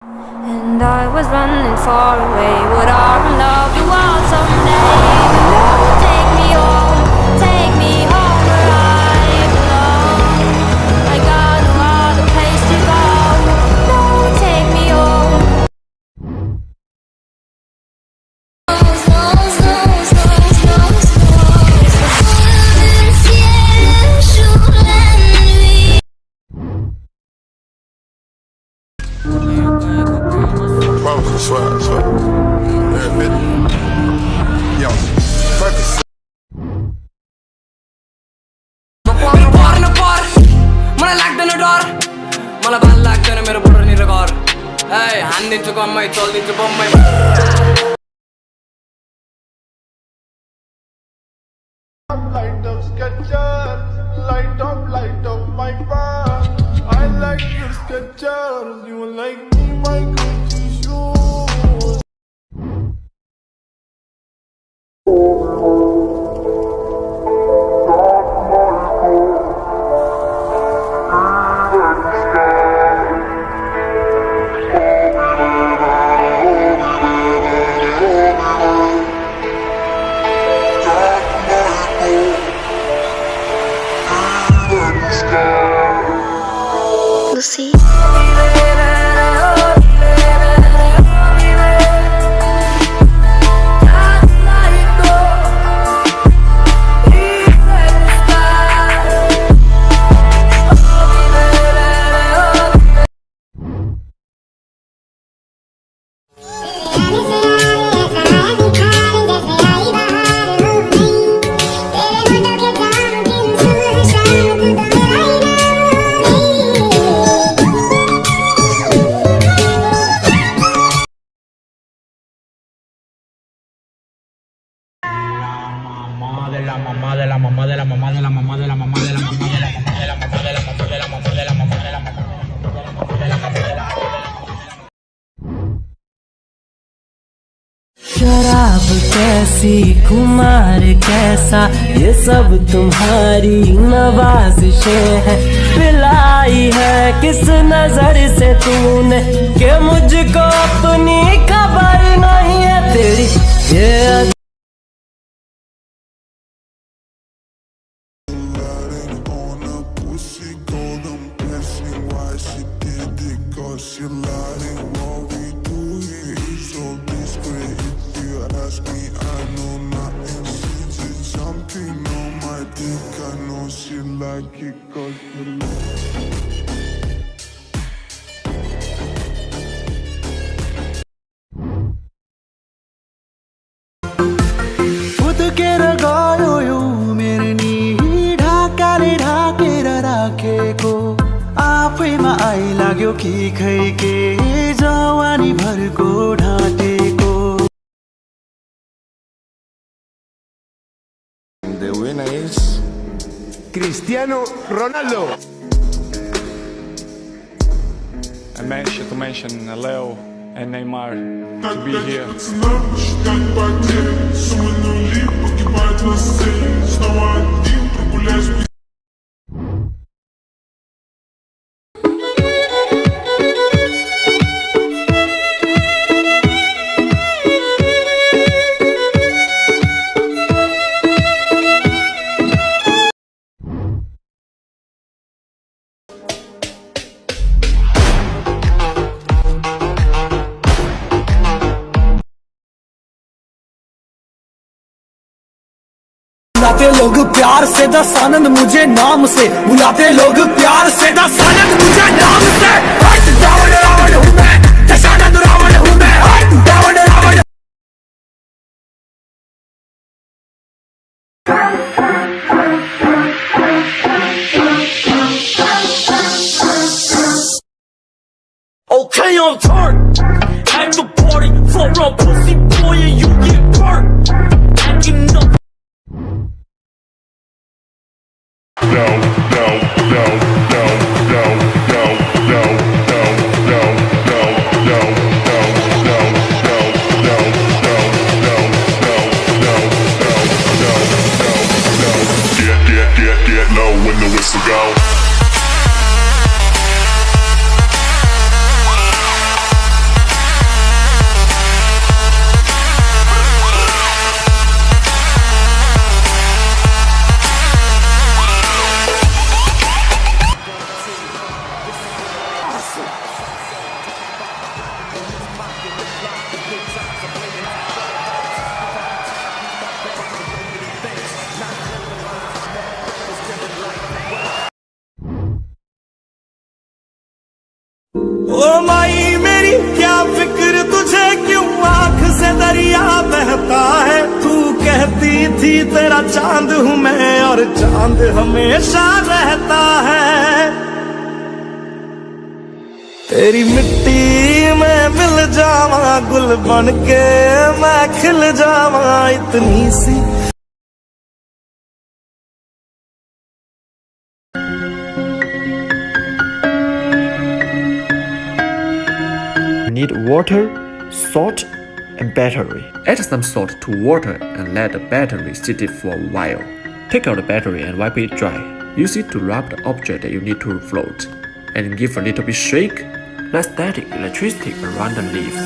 And I was running far away. Would our love do all someday? No, take me home where I belong. I got no other place to go. No, take me home. मलाई भान लाग्दैन मेरो बोर्डरनिर घर ए हान्दिन्छु गम्मै चल्दिन्छु Bombay Light up Skechers, light up my bar. I like your Skechers, you like me, my Gucci shoes. Lucy. शराब कैसी कुमार कैसा ये सब तुम्हारी नवाजिशें हैं पिलाई है किस नजर से तूने कि मुझको अपनी खबर नहीं है तेरी ये She lying while we do it, it's so discreet. If you ask me, I know nothing. She's just jumping on my dick. I know she like it 'cause she like. उतकेर गयो यो मेरो नि ढाकाले ढाकेर राखेको आफैमा आइलाग्यो कि खै के जवानी भरको ढाटेको The winner is Cristiano Ronaldo. I mentioned to mention Leo and Neymar to be here. बुलाते लोग प्यार से दस आनंद मुझे नाम से बुलाते लोग प्यार से दस आनंद मुझे नाम से रावण रावण हूँ मैं दशानंद रावण हूँ मैं Ravan Ravan Okay, on turn at the party for a pussy boy and you get burnt. Acting up. No, no, no, no, no, no, no, no, no, no, no, no, no, no, no, no, no, no, no, no. Get low when the whistle go. रहता है। तू कहती थी तेरा चांद हूँ मैं और चांद हमेशा रहता है। तेरी मिट्टी में मिल जावा, गुल बन के मैं खिल जावा, इतनी सी need water, salt, and battery. Add some salt to water and let the battery sit it for a while. Take out the battery and wipe it dry. Use it to rub the object that you need to float, and give a little bit shake. Let static electricity around the leaves.